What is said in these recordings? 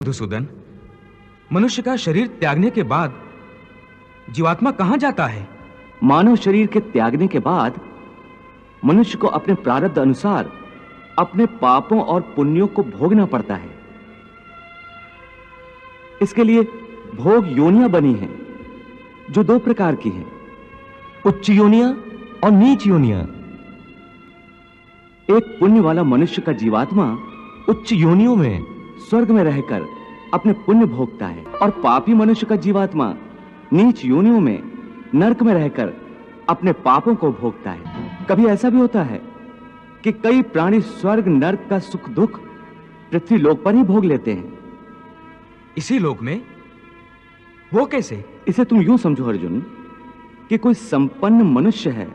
मधुसूदन, मनुष्य का शरीर त्यागने के बाद जीवात्मा कहां जाता है? मानव शरीर के त्यागने के बाद मनुष्य को अपने प्रारब्ध अनुसार अपने पापों और पुण्यों को भोगना पड़ता है। इसके लिए भोग योनियां बनी हैं, जो दो प्रकार की हैं, उच्च योनियां और नीच योनियां। एक पुण्य वाला मनुष्य का जीवात्मा उच्च योनियों में स्वर्ग में रहकर अपने पुण्य भोगता है, और पापी मनुष्य का जीवात्मा नीच योनियों में नरक में रहकर अपने पापों को भोगता है। कभी ऐसा भी होता है कि कई प्राणी स्वर्ग नरक का सुख दुख पृथ्वी लोक पर ही भोग लेते हैं। इसी लोक में? वो कैसे? इसे तुम यूं समझो अर्जुन कि कोई संपन्न मनुष्य है,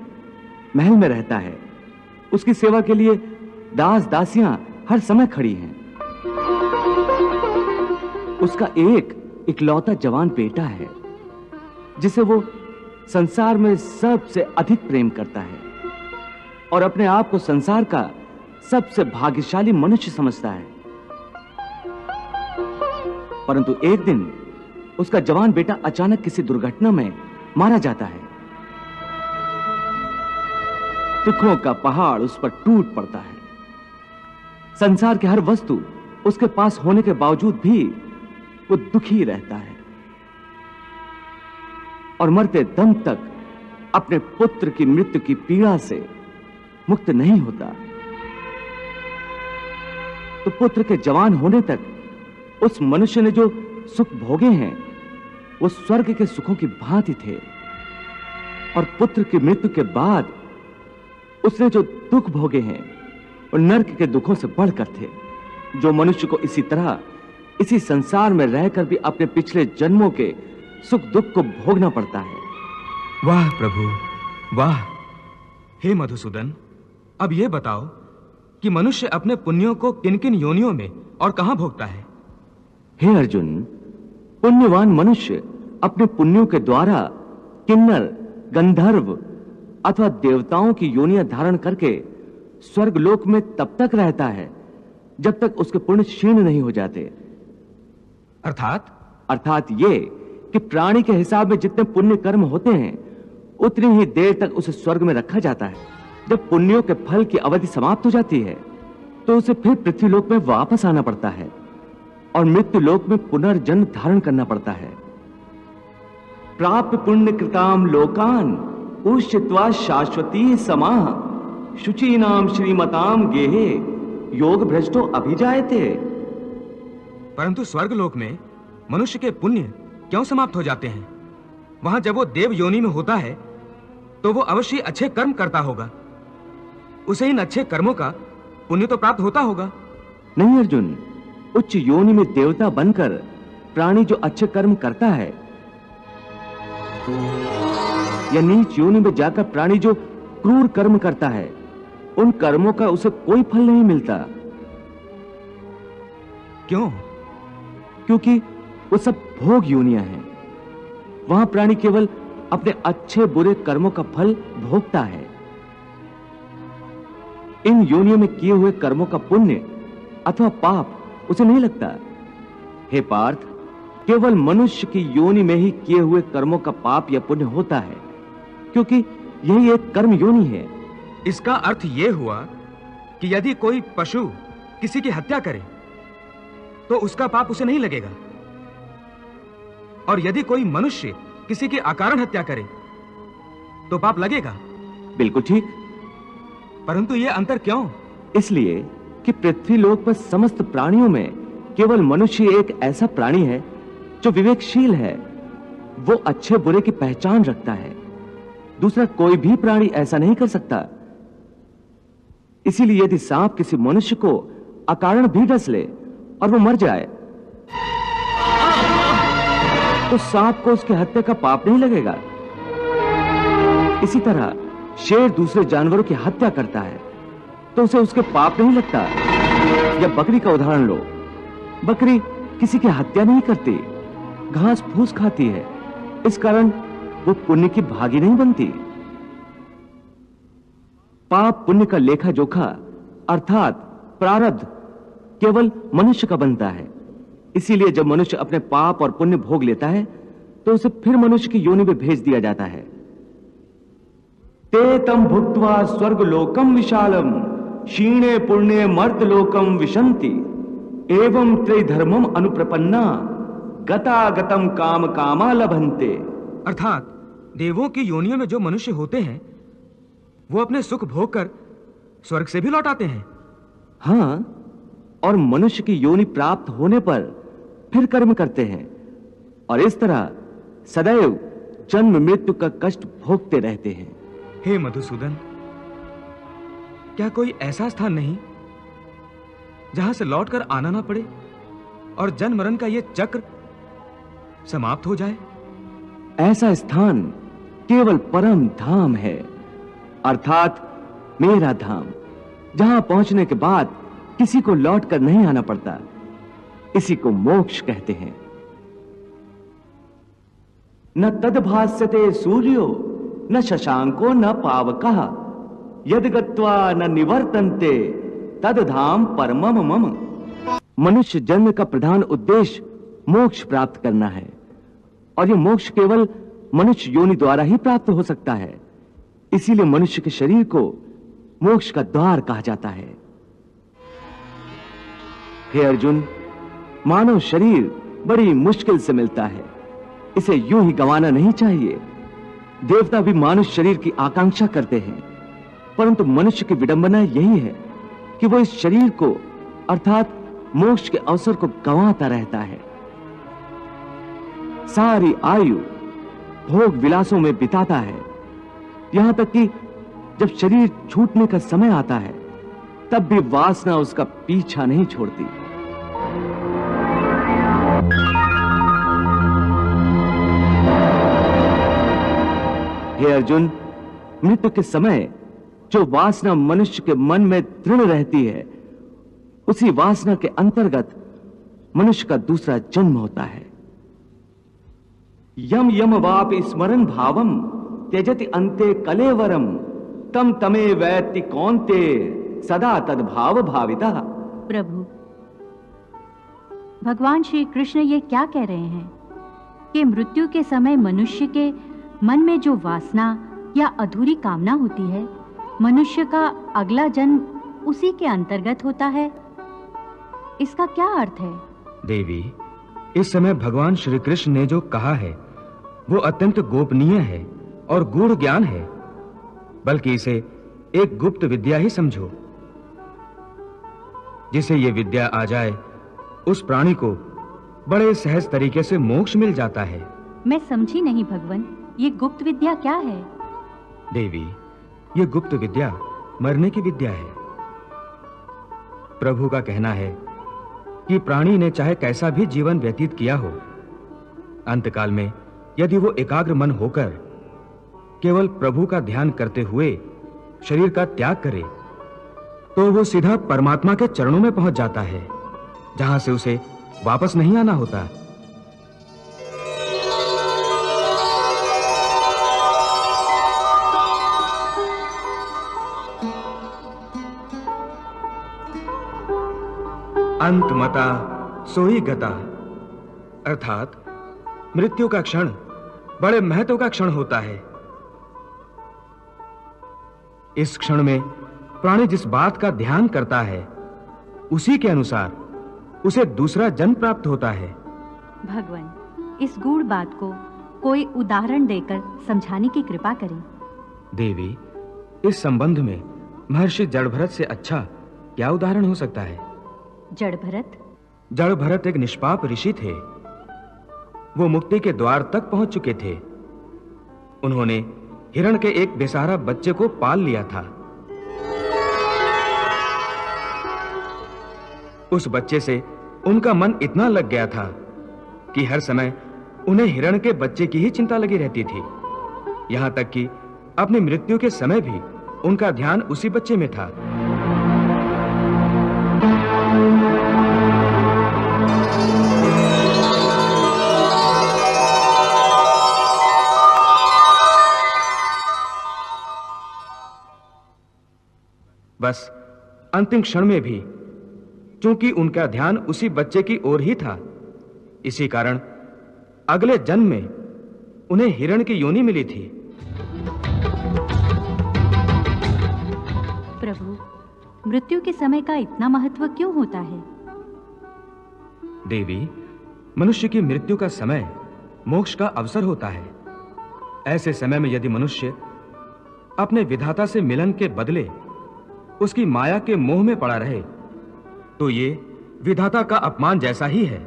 महल में रहता है, उसकी सेवा के लिए दास दासियां हर समय खड़ी हैं। उसका एक इकलौता जवान बेटा है जिसे वो संसार में सबसे अधिक प्रेम करता है और अपने आप को संसार का सबसे भाग्यशाली मनुष्य समझता है। परंतु एक दिन उसका जवान बेटा अचानक किसी दुर्घटना में मारा जाता है। दुखों का पहाड़ उस पर टूट पड़ता है। संसार की हर वस्तु उसके पास होने के बावजूद भी वो दुखी रहता है और मरते दम तक अपने पुत्र की मृत्यु की पीड़ा से मुक्त नहीं होता। तो पुत्र के जवान होने तक उस मनुष्य ने जो सुख भोगे हैं वो स्वर्ग के सुखों की भांति थे, और पुत्र की मृत्यु के बाद उसने जो दुख भोगे हैं वो नरक के दुखों से बढ़कर थे। जो मनुष्य को इसी तरह इसी संसार में रहकर भी अपने पिछले जन्मों के सुख दुख को भोगना पड़ता है। वाह प्रभु, वाह। हे मधुसूदन, अब ये बताओ कि मनुष्य अपने पुण्यों को किन किन योनियों में और कहां भोगता है? हे अर्जुन, पुण्यवान मनुष्य अपने पुण्यों के द्वारा किन्नर, गंधर्व अथवा देवताओं की योनियां धारण करके स्वर्गलोक में तब तक रहता है जब तक उसके पुण्य क्षीण नहीं हो जाते। अर्थात ये कि प्राणी के हिसाब में जितने पुण्य कर्म होते हैं उतनी ही देर तक उसे स्वर्ग में रखा जाता है। जब पुण्यों के फल की अवधि समाप्त हो जाती है तो उसे फिर पृथ्वीलोक में वापस आना पड़ता है और मृत्यु लोक में पुनर्जन्म धारण करना पड़ता है। प्राप्य पुण्य कृताम लोकान उष्यत्वा शाश्वती समाः शुचीनाम श्रीमताम गेहे योग भ्रष्टो अभिजायते। परंतु स्वर्गलोक में मनुष्य के पुण्य क्यों समाप्त हो जाते हैं? वहां जब वो देव योनि में होता है तो वो अवश्य अच्छे कर्म करता होगा, उसे इन अच्छे कर्मों का पुण्य तो प्राप्त होता होगा। नहीं अर्जुन, उच्च योनि में देवता बनकर प्राणी जो अच्छे कर्म करता है या नीच योनि में जाकर प्राणी जो क्रूर कर्म करता है, उन कर्मों का उसे कोई फल नहीं मिलता। क्यों? क्योंकि वो सब भोग योनियां हैं। वहां प्राणी केवल अपने अच्छे बुरे कर्मों का फल भोगता है। इन योनियों में किए हुए कर्मों का पुण्य अथवा पाप उसे नहीं लगता। हे पार्थ, केवल मनुष्य की योनि में ही किए हुए कर्मों का पाप या पुण्य होता है, क्योंकि यही एक कर्म योनि है। इसका अर्थ यह हुआ कि यदि कोई पशु किसी की हत्या करे तो उसका पाप उसे नहीं लगेगा, और यदि कोई मनुष्य किसी की अकारण हत्या करे तो पाप लगेगा। बिल्कुल ठीक। परंतु यह अंतर क्यों? इसलिए कि पृथ्वी लोक पर समस्त प्राणियों में केवल मनुष्य एक ऐसा प्राणी है जो विवेकशील है, वो अच्छे बुरे की पहचान रखता है। दूसरा कोई भी प्राणी ऐसा नहीं कर सकता। इसीलिए यदि सांप किसी मनुष्य को अकारण भी डस ले और वो मर जाए तो सांप को उसकी हत्या का पाप नहीं लगेगा। इसी तरह शेर दूसरे जानवरों की हत्या करता है तो उसे उसके पाप नहीं लगता। या बकरी का उदाहरण लो, बकरी किसी की हत्या नहीं करती, घास फूस खाती है, इस कारण वो पुण्य की भागी नहीं बनती। पाप पुण्य का लेखा जोखा अर्थात प्रारब्ध केवल मनुष्य का बनता है। इसीलिए जब मनुष्य अपने पाप और पुण्य भोग लेता है तो उसे फिर मनुष्य की योनि में भेज दिया जाता है। ते तम भुक्त्वा स्वर्गलोकम विशालम क्षीणे पुण्ये मर्तलोकम विशन्ति एवं त्रिधर्मम अनुप्रपन्ना गतागतम काम कामा लभन्ते। अर्थात देवों की योनियों में जो मनुष्य होते हैं वो अपने सुख भोग कर स्वर्ग से भी लौट आते हैं। हां, और मनुष्य की योनि प्राप्त होने पर फिर कर्म करते हैं और इस तरह सदैव जन्म मृत्यु का कष्ट भोगते रहते हैं। हे मधुसूदन, क्या कोई ऐसा स्थान नहीं जहां से लौटकर आना ना पड़े और जन्म मरण का यह चक्र समाप्त हो जाए? ऐसा स्थान केवल परम धाम है, अर्थात मेरा धाम, जहां पहुंचने के बाद किसी को लौटकर नहीं आना पड़ता। इसी को मोक्ष कहते हैं। न तद्भास्यते सूर्यो न शशांको न पावकः यद गत्वा न निवर्तन्ते तद धाम परमम मम। मनुष्य जन्म का प्रधान उद्देश्य मोक्ष प्राप्त करना है और यह मोक्ष केवल मनुष्य योनि द्वारा ही प्राप्त हो सकता है। इसीलिए मनुष्य के शरीर को मोक्ष का द्वार कहा जाता है। हे अर्जुन, मानव शरीर बड़ी मुश्किल से मिलता है, इसे यूं ही गंवाना नहीं चाहिए। देवता भी मानुष शरीर की आकांक्षा करते हैं, परंतु मनुष्य की विडंबना यही है कि वो इस शरीर को अर्थात मोक्ष के अवसर को गंवाता रहता है। सारी आयु भोग विलासों में बिताता है, यहां तक कि जब शरीर छूटने का समय आता है तब भी वासना उसका पीछा नहीं छोड़ती। हे अर्जुन, मृत्यु के समय जो वासना मनुष्य के मन में दृढ़ रहती है, उसी वासना के अंतर्गत मनुष्य का दूसरा जन्म होता है। यम यम वाप स्मरण भावम त्यजति अंते कलेवरम तम तमे वैति कौन्ते सदा तद्भाव भाविता। प्रभु, भगवान श्री कृष्ण ये क्या कह रहे हैं कि मृत्यु के समय मनुष्य के मन में जो वासना या अधूरी कामना होती है, मनुष्य का अगला जन्म उसी के अंतर्गत होता है। इसका क्या अर्थ है? देवी, इस समय भगवान श्री कृष्ण ने जो कहा है वो अत्यंत गोपनीय है और गूढ़ ज्ञान है, बल्कि इसे एक गुप्त विद्या ही समझो। जिसे ये विद्या आ जाए उस प्राणी को बड़े सहज तरीके से मोक्ष मिल जाता है। मैं समझी नहीं भगवान, ये गुप्त विद्या क्या है? देवी, ये गुप्त विद्या मरने की विद्या है। प्रभु का कहना है कि प्राणी ने चाहे कैसा भी जीवन व्यतीत किया हो, अंतकाल में यदि वो एकाग्र मन होकर केवल प्रभु का ध्यान करते हुए शरीर का त्याग करे तो वो सीधा परमात्मा के चरणों में पहुंच जाता है, जहां से उसे वापस नहीं आना होता। अंतमता सोई गता, अर्थात मृत्यु का क्षण बड़े महत्व का क्षण होता है। इस क्षण में प्राणी जिस बात का ध्यान करता है उसी के अनुसार उसे दूसरा जन्म प्राप्त होता है। भगवान, इस गूढ़ बात को कोई उदाहरण देकर समझाने की कृपा करें। देवी, इस संबंध में महर्षि जड़भरत से अच्छा क्या उदाहरण हो सकता है? जड़भरत? जड़भरत एक निष्पाप ऋषि थे। वो मुक्ति के द्वार तक पहुंच चुके थे। उन्होंने हिरण के एक बेसहारा बच्चे को पाल लिया था। उस बच्चे से उनका मन इतना लग गया था कि हर समय उन्हें हिरण के बच्चे की ही चिंता लगी रहती थी। यहां तक कि अपनी मृत्यु के समय भी उनका ध्यान उसी बच्चे में था। बस अंतिम क्षण में भी चूंकि उनका ध्यान उसी बच्चे की ओर ही था, इसी कारण अगले जन्म में उन्हें हिरण की योनि मिली थी। प्रभु, मृत्यु के समय का इतना महत्व क्यों होता है? देवी, मनुष्य की मृत्यु का समय मोक्ष का अवसर होता है। ऐसे समय में यदि मनुष्य अपने विधाता से मिलन के बदले उसकी माया के मोह में पड़ा रहे तो ये विधाता का अपमान जैसा ही है।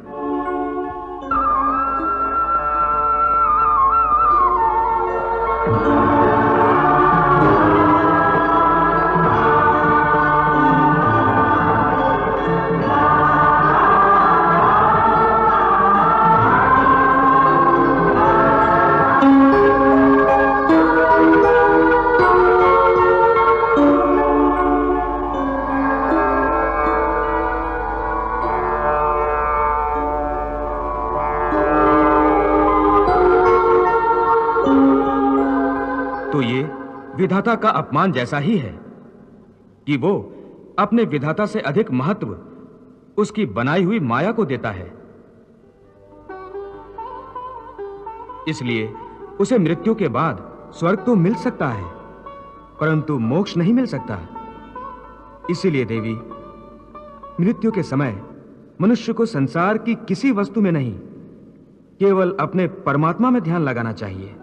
विधाता का अपमान जैसा ही है कि वो अपने विधाता से अधिक महत्व उसकी बनाई हुई माया को देता है। इसलिए उसे मृत्यु के बाद स्वर्ग तो मिल सकता है, परंतु मोक्ष नहीं मिल सकता। इसीलिए देवी, मृत्यु के समय मनुष्य को संसार की किसी वस्तु में नहीं, केवल अपने परमात्मा में ध्यान लगाना चाहिए।